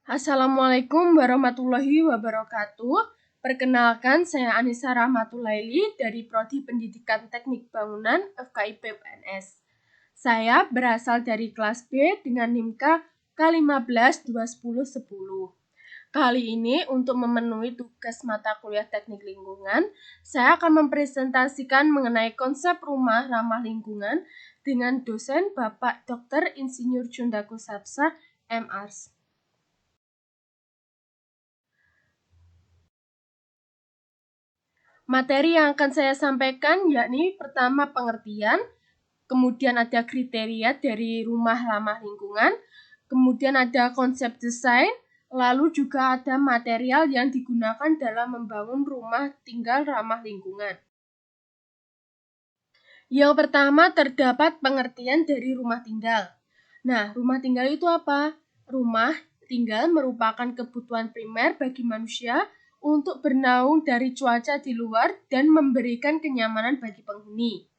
Assalamualaikum warahmatullahi wabarakatuh. Perkenalkan, saya Anissa Rahmatulaili dari Prodi Pendidikan Teknik Bangunan FKIP UNS. Saya berasal dari kelas B dengan NIM K15 21010. Kali ini untuk memenuhi tugas mata kuliah Teknik Lingkungan, saya akan mempresentasikan mengenai konsep rumah ramah lingkungan dengan dosen Bapak Dr. Insinyur Jundaku Sapsa, MArs. Materi yang akan saya sampaikan yakni pertama pengertian, kemudian ada kriteria dari rumah ramah lingkungan, kemudian ada konsep desain, lalu juga ada material yang digunakan dalam membangun rumah tinggal ramah lingkungan. Yang pertama terdapat pengertian dari rumah tinggal. Nah, rumah tinggal itu apa? Rumah tinggal merupakan kebutuhan primer bagi manusia untuk bernaung dari cuaca di luar dan memberikan kenyamanan bagi penghuni.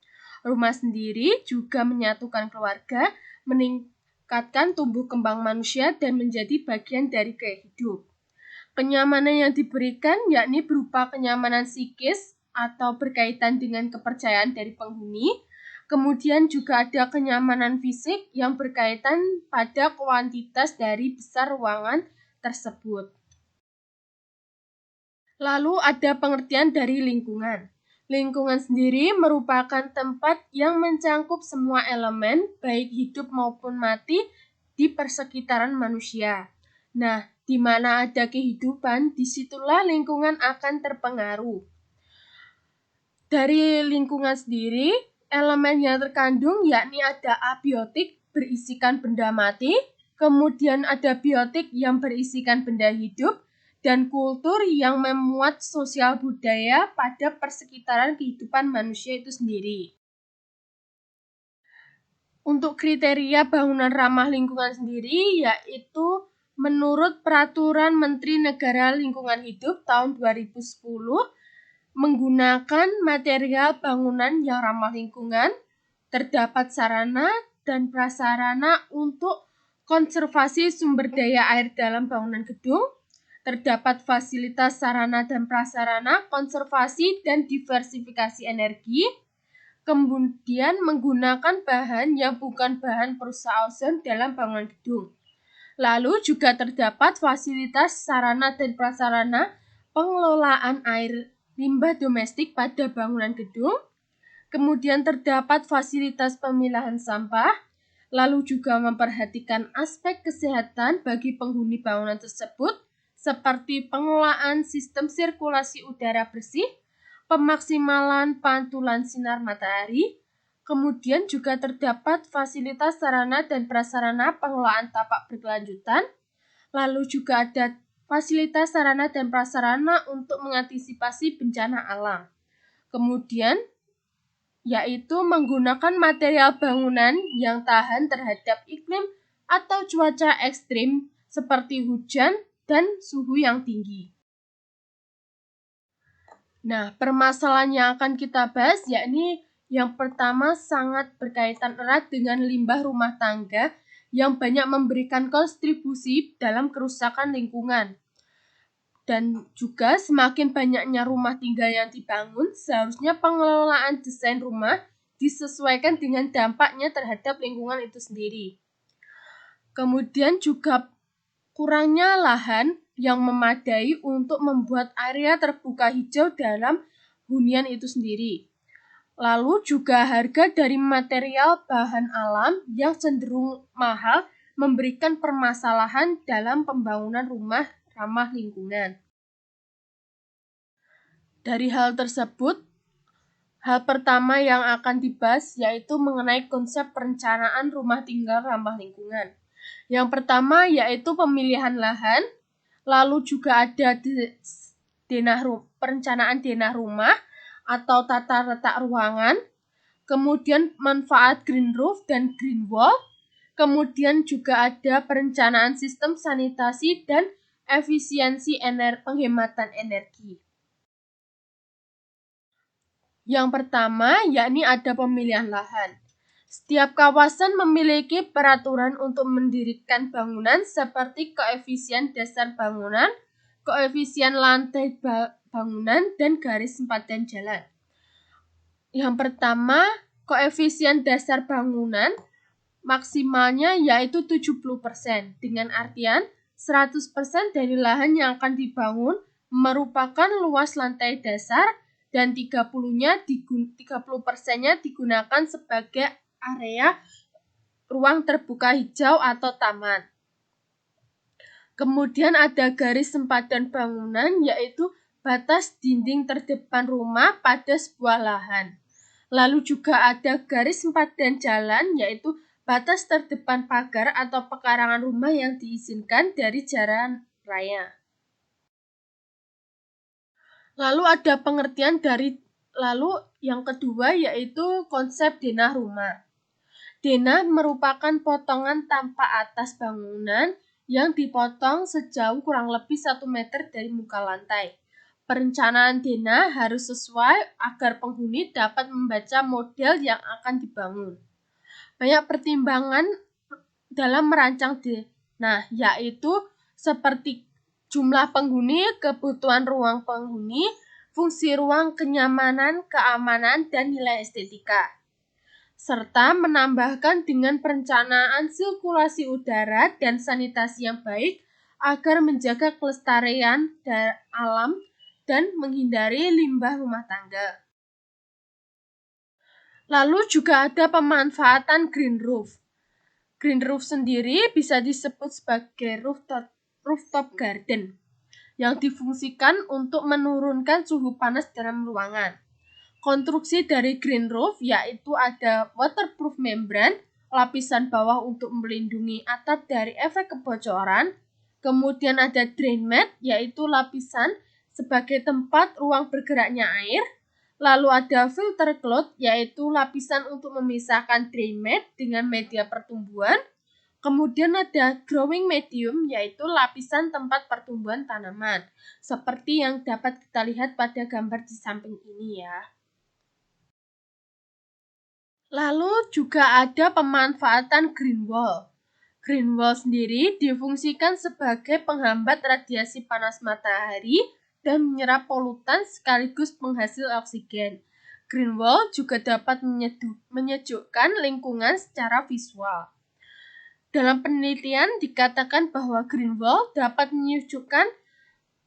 Rumah sendiri juga menyatukan keluarga, meningkatkan tumbuh kembang manusia dan menjadi bagian dari gaya hidup. Kenyamanan yang diberikan yakni berupa kenyamanan psikis atau berkaitan dengan kepercayaan dari penghuni. Kemudian juga ada kenyamanan fisik yang berkaitan pada kuantitas dari besar ruangan tersebut. Lalu ada pengertian dari lingkungan. Lingkungan sendiri merupakan tempat yang mencangkup semua elemen, baik hidup maupun mati, di persekitaran manusia. Nah, di mana ada kehidupan, disitulah lingkungan akan terpengaruh. Dari lingkungan sendiri, elemen yang terkandung yakni ada abiotik berisikan benda mati, kemudian ada biotik yang berisikan benda hidup, dan kultur yang memuat sosial budaya pada persekitaran kehidupan manusia itu sendiri. Untuk kriteria bangunan ramah lingkungan sendiri yaitu menurut Peraturan Menteri Negara Lingkungan Hidup tahun 2010 menggunakan material bangunan yang ramah lingkungan, terdapat sarana dan prasarana untuk konservasi sumber daya air dalam bangunan gedung, terdapat fasilitas sarana dan prasarana konservasi dan diversifikasi energi, kemudian menggunakan bahan yang bukan bahan perusak ozon dalam bangunan gedung. Lalu juga terdapat fasilitas sarana dan prasarana pengelolaan air limbah domestik pada bangunan gedung, kemudian terdapat fasilitas pemilahan sampah, lalu juga memperhatikan aspek kesehatan bagi penghuni bangunan tersebut, seperti pengelolaan sistem sirkulasi udara bersih, pemaksimalan pantulan sinar matahari, kemudian juga terdapat fasilitas sarana dan prasarana pengelolaan tapak berkelanjutan, lalu juga ada fasilitas sarana dan prasarana untuk mengantisipasi bencana alam. Kemudian, yaitu menggunakan material bangunan yang tahan terhadap iklim atau cuaca ekstrim seperti hujan dan suhu yang tinggi. Nah, permasalahan yang akan kita bahas yakni yang pertama sangat berkaitan erat dengan limbah rumah tangga yang banyak memberikan kontribusi dalam kerusakan lingkungan. Dan juga semakin banyaknya rumah tinggal yang dibangun, seharusnya pengelolaan desain rumah disesuaikan dengan dampaknya terhadap lingkungan itu sendiri. Kemudian juga kurangnya lahan yang memadai untuk membuat area terbuka hijau dalam hunian itu sendiri. Lalu juga harga dari material bahan alam yang cenderung mahal memberikan permasalahan dalam pembangunan rumah ramah lingkungan. Dari hal tersebut, hal pertama yang akan dibahas yaitu mengenai konsep perencanaan rumah tinggal ramah lingkungan. Yang pertama yaitu pemilihan lahan, lalu juga ada perencanaan denah rumah atau tata letak ruangan, kemudian manfaat green roof dan green wall, kemudian juga ada perencanaan sistem sanitasi dan efisiensi penghematan energi. Yang pertama yakni ada pemilihan lahan. Setiap kawasan memiliki peraturan untuk mendirikan bangunan seperti koefisien dasar bangunan, koefisien lantai bangunan, dan garis sempadan jalan. Yang pertama, koefisien dasar bangunan maksimalnya yaitu 70%, dengan artian 100% dari lahan yang akan dibangun merupakan luas lantai dasar dan 30%-nya digunakan sebagai area ruang terbuka hijau atau taman. Kemudian ada garis sempadan bangunan, yaitu batas dinding terdepan rumah pada sebuah lahan. Lalu juga ada garis sempadan jalan, yaitu batas terdepan pagar atau pekarangan rumah yang diizinkan dari jalan raya. Lalu ada pengertian yang kedua yaitu konsep denah rumah. Denah merupakan potongan tanpa atas bangunan yang dipotong sejauh kurang lebih 1 meter dari muka lantai. Perencanaan denah harus sesuai agar penghuni dapat membaca model yang akan dibangun. Banyak pertimbangan dalam merancang denah, yaitu seperti jumlah penghuni, kebutuhan ruang penghuni, fungsi ruang, kenyamanan, keamanan, dan nilai estetika, serta menambahkan dengan perencanaan sirkulasi udara dan sanitasi yang baik agar menjaga kelestarian alam dan menghindari limbah rumah tangga. Lalu juga ada pemanfaatan green roof. Green roof sendiri bisa disebut sebagai rooftop garden yang difungsikan untuk menurunkan suhu panas dalam ruangan. Konstruksi dari green roof yaitu ada waterproof membran, lapisan bawah untuk melindungi atap dari efek kebocoran. Kemudian ada drain mat, yaitu lapisan sebagai tempat ruang bergeraknya air. Lalu ada filter cloth, yaitu lapisan untuk memisahkan drain mat dengan media pertumbuhan. Kemudian ada growing medium, yaitu lapisan tempat pertumbuhan tanaman, seperti yang dapat kita lihat pada gambar di samping ini ya. Lalu juga ada pemanfaatan green wall. Green wall sendiri difungsikan sebagai penghambat radiasi panas matahari dan menyerap polutan sekaligus penghasil oksigen. Green wall juga dapat menyejukkan lingkungan secara visual. Dalam penelitian dikatakan bahwa green wall dapat menyejukkan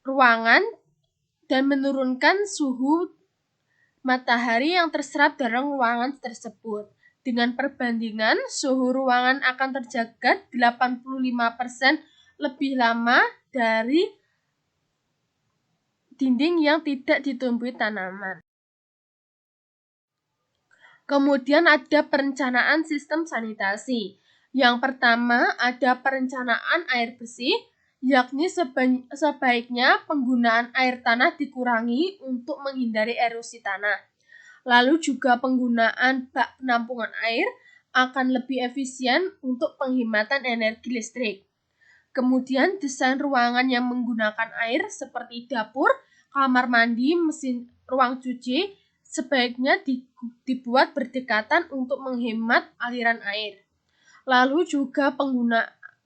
ruangan dan menurunkan suhu matahari yang terserap dalam ruangan tersebut. Dengan perbandingan, suhu ruangan akan terjaga 85% lebih lama dari dinding yang tidak ditumbuhi tanaman. Kemudian ada perencanaan sistem sanitasi. Yang pertama ada perencanaan air bersih, yakni sebaiknya penggunaan air tanah dikurangi untuk menghindari erosi tanah. Lalu juga penggunaan bak penampungan air akan lebih efisien untuk penghematan energi listrik. Kemudian desain ruangan yang menggunakan air seperti dapur, kamar mandi, mesin ruang cuci sebaiknya dibuat berdekatan untuk menghemat aliran air. Lalu juga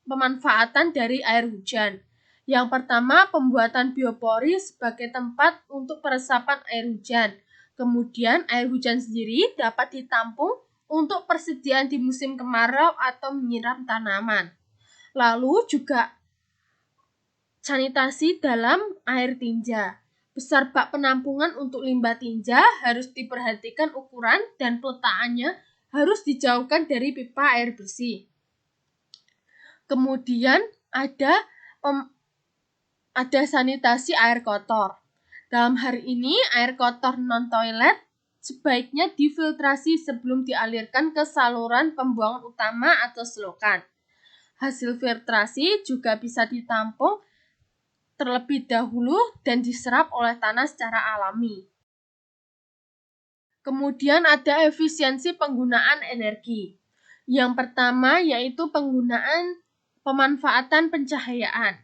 pemanfaatan dari air hujan. Yang pertama, pembuatan biopori sebagai tempat untuk peresapan air hujan. Kemudian air hujan sendiri dapat ditampung untuk persediaan di musim kemarau atau menyiram tanaman. Lalu juga sanitasi dalam air tinja. Besar bak penampungan untuk limbah tinja harus diperhatikan ukuran dan peletakannya harus dijauhkan dari pipa air bersih. Kemudian ada sanitasi air kotor. Dalam hari ini, air kotor non-toilet sebaiknya difiltrasi sebelum dialirkan ke saluran pembuangan utama atau selokan. Hasil filtrasi juga bisa ditampung terlebih dahulu dan diserap oleh tanah secara alami. Kemudian ada efisiensi penggunaan energi. Yang pertama yaitu pemanfaatan pencahayaan.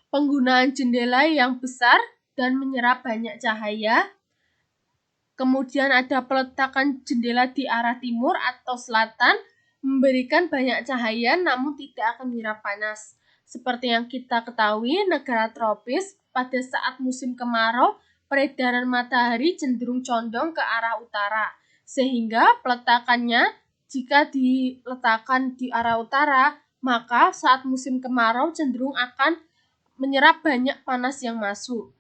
Penggunaan jendela yang besar dan menyerap banyak cahaya Kemudian ada peletakan jendela di arah timur atau selatan, memberikan banyak cahaya namun tidak akan menyerap panas. Seperti yang kita ketahui, negara tropis pada saat musim kemarau, peredaran matahari cenderung condong ke arah utara, sehingga peletakannya jika diletakkan di arah utara, maka saat musim kemarau cenderung akan menyerap banyak panas yang masuk.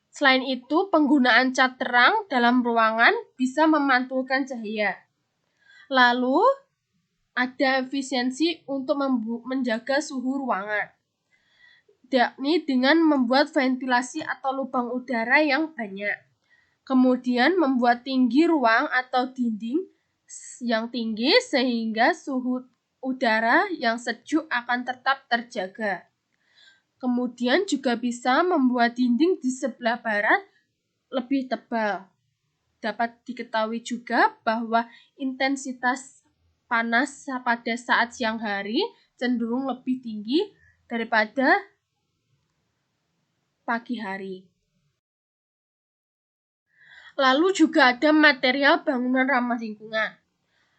Selain itu, penggunaan cat terang dalam ruangan bisa memantulkan cahaya. Lalu, ada efisiensi untuk menjaga suhu ruangan, yakni dengan membuat ventilasi atau lubang udara yang banyak. Kemudian membuat tinggi ruang atau dinding yang tinggi sehingga suhu udara yang sejuk akan tetap terjaga. Kemudian juga bisa membuat dinding di sebelah barat lebih tebal. Dapat diketahui juga bahwa intensitas panas pada saat siang hari cenderung lebih tinggi daripada pagi hari. Lalu juga ada material bangunan ramah lingkungan.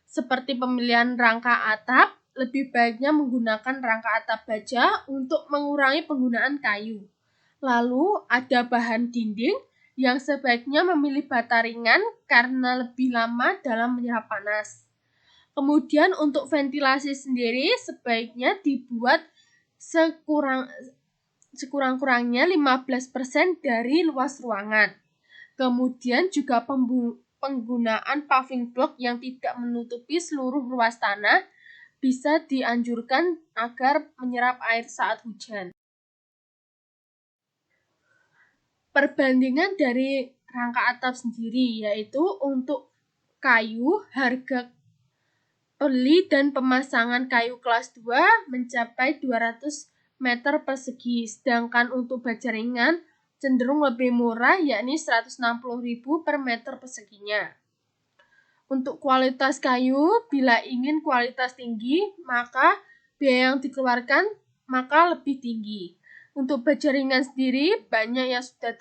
Seperti pemilihan rangka atap, lebih baiknya menggunakan rangka atap baja untuk mengurangi penggunaan kayu. Lalu ada bahan dinding yang sebaiknya memilih bata ringan karena lebih lama dalam menyerap panas. Kemudian untuk ventilasi sendiri sebaiknya dibuat sekurang-kurangnya 15% dari luas ruangan. Kemudian juga penggunaan paving block yang tidak menutupi seluruh luas tanah bisa dianjurkan agar menyerap air saat hujan. Perbandingan dari rangka atap sendiri yaitu untuk kayu, harga beli dan pemasangan kayu kelas 2 mencapai 200 meter persegi, sedangkan untuk baja ringan cenderung lebih murah yakni 160.000 per meter perseginya. Untuk kualitas kayu, bila ingin kualitas tinggi, maka biaya yang dikeluarkan maka lebih tinggi. Untuk baja ringan sendiri, banyak yang sudah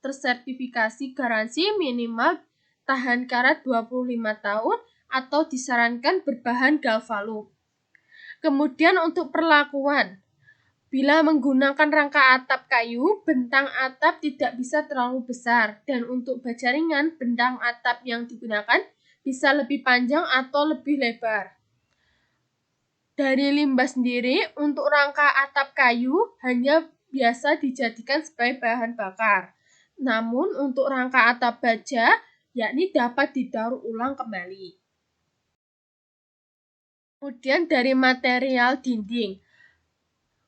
tersertifikasi garansi minimal tahan karat 25 tahun atau disarankan berbahan galvalume. Kemudian untuk perlakuan, bila menggunakan rangka atap kayu, bentang atap tidak bisa terlalu besar, dan untuk baja ringan, bentang atap yang digunakan bisa lebih panjang atau lebih lebar. Dari limbah sendiri, untuk rangka atap kayu hanya biasa dijadikan sebagai bahan bakar. Namun untuk rangka atap baja, yakni dapat didaur ulang kembali. Kemudian dari material dinding.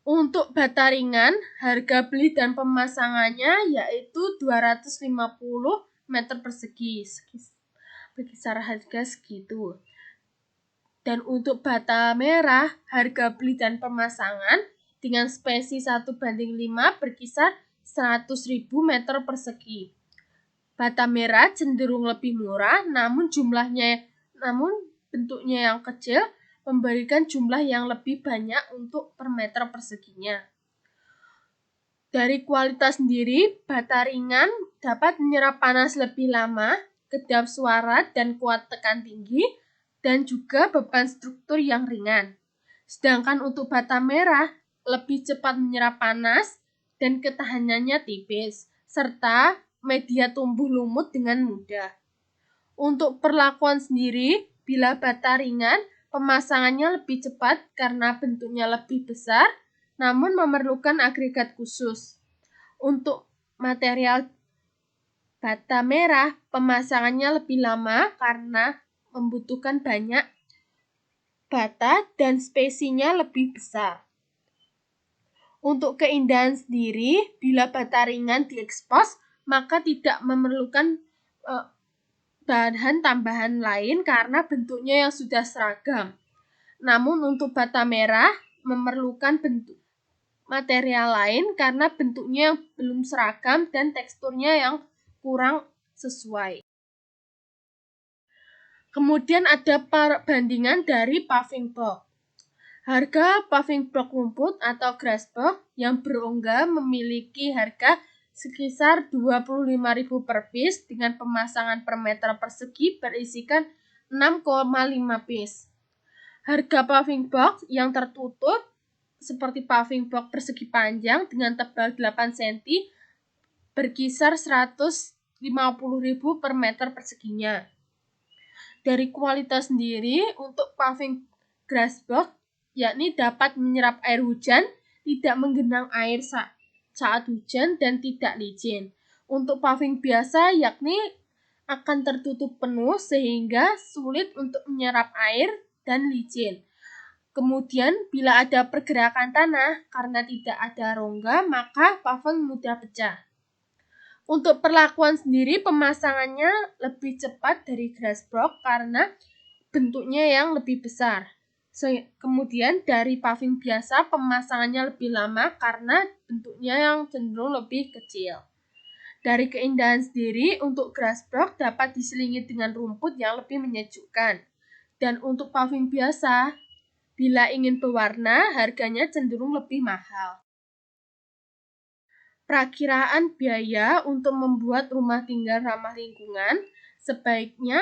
Untuk bata ringan, harga beli dan pemasangannya yaitu 250 meter persegi. Berkisar harga segitu. Dan untuk bata merah, harga beli dan pemasangan dengan spesi 1:5 berkisar 100.000 meter persegi. Bata merah cenderung lebih murah, namun bentuknya yang kecil memberikan jumlah yang lebih banyak untuk per meter perseginya. Dari kualitas sendiri, bata ringan dapat menyerap panas lebih lama, kedap suara dan kuat tekan tinggi, dan juga beban struktur yang ringan. Sedangkan untuk bata merah lebih cepat menyerap panas dan ketahanannya tipis, serta media tumbuh lumut dengan mudah. Untuk perlakuan sendiri, bila bata ringan, pemasangannya lebih cepat karena bentuknya lebih besar, namun memerlukan agregat khusus. Untuk material bata merah, pemasangannya lebih lama karena membutuhkan banyak bata dan spesinya lebih besar. Untuk keindahan sendiri, bila bata ringan diekspos, maka tidak memerlukan bahan tambahan lain karena bentuknya yang sudah seragam. Namun untuk bata merah memerlukan bentuk material lain karena bentuknya yang belum seragam dan teksturnya yang kurang sesuai. Kemudian ada perbandingan dari paving block. Harga paving block rumput atau grass block yang berongga memiliki harga sekisar 25.000 per piece dengan pemasangan per meter persegi berisikan 6,5 piece. Harga paving box yang tertutup seperti paving box persegi panjang dengan tebal 8 cm berkisar 150.000 per meter perseginya. Dari kualitas sendiri, untuk paving grass box yakni dapat menyerap air hujan, tidak menggenang air saat hujan, dan tidak licin. Untuk paving biasa yakni akan tertutup penuh sehingga sulit untuk menyerap air dan licin. Kemudian bila ada pergerakan tanah karena tidak ada rongga, maka paving mudah pecah. Untuk perlakuan sendiri, pemasangannya lebih cepat dari grass box karena bentuknya yang lebih besar. Kemudian dari paving biasa, pemasangannya lebih lama karena bentuknya yang cenderung lebih kecil. Dari keindahan sendiri, untuk grass box dapat diselingi dengan rumput yang lebih menyejukkan. Dan untuk paving biasa, bila ingin berwarna, harganya cenderung lebih mahal. Perakiraan biaya untuk membuat rumah tinggal ramah lingkungan sebaiknya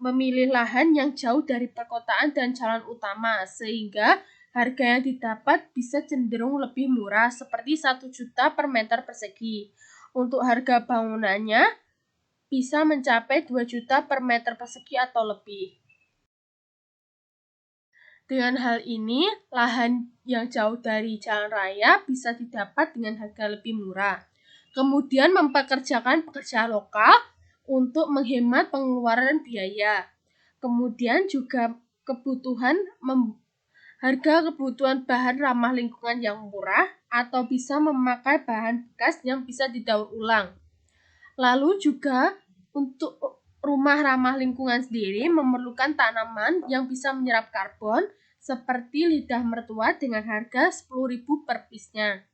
memilih lahan yang jauh dari perkotaan dan jalan utama, sehingga harga yang didapat bisa cenderung lebih murah, seperti 1 juta per meter persegi. Untuk harga bangunannya bisa mencapai 2 juta per meter persegi atau lebih. Dengan hal ini, lahan yang jauh dari jalan raya bisa didapat dengan harga lebih murah. Kemudian mempekerjakan pekerja lokal untuk menghemat pengeluaran biaya. Kemudian juga harga kebutuhan bahan ramah lingkungan yang murah atau bisa memakai bahan bekas yang bisa didaur ulang. Lalu juga untuk rumah ramah lingkungan sendiri memerlukan tanaman yang bisa menyerap karbon seperti lidah mertua dengan harga 10.000 per piece-nya.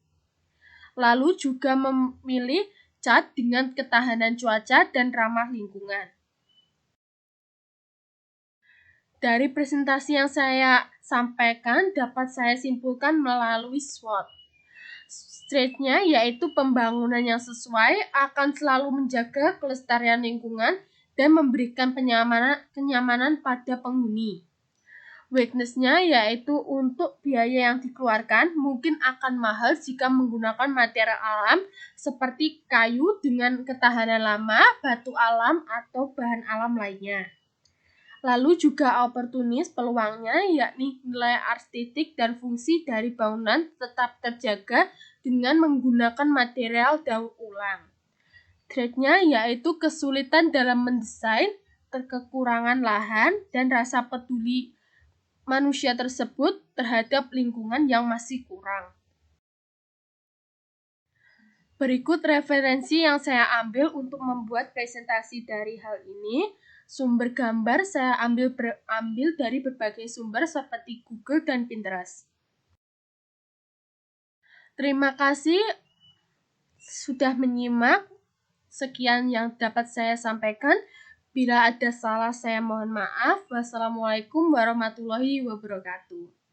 Lalu juga memilih cat dengan ketahanan cuaca dan ramah lingkungan. Dari presentasi yang saya sampaikan dapat saya simpulkan melalui SWOT. Straight-nya yaitu pembangunan yang sesuai akan selalu menjaga kelestarian lingkungan dan memberikan kenyamanan pada penghuni. Weakness-nya yaitu untuk biaya yang dikeluarkan mungkin akan mahal jika menggunakan material alam seperti kayu dengan ketahanan lama, batu alam, atau bahan alam lainnya. Lalu juga opportunis peluangnya yakni nilai estetik dan fungsi dari bangunan tetap terjaga dengan menggunakan material daur ulang. Threat-nya yaitu kesulitan dalam mendesain, kekurangan lahan, dan rasa peduli manusia tersebut terhadap lingkungan yang masih kurang. Berikut referensi yang saya ambil untuk membuat presentasi dari hal ini. Sumber gambar saya ambil dari berbagai sumber seperti Google dan Pinterest. Terima kasih sudah menyimak. Sekian yang dapat saya sampaikan. Bila ada salah, saya mohon maaf. Wassalamualaikum warahmatullahi wabarakatuh.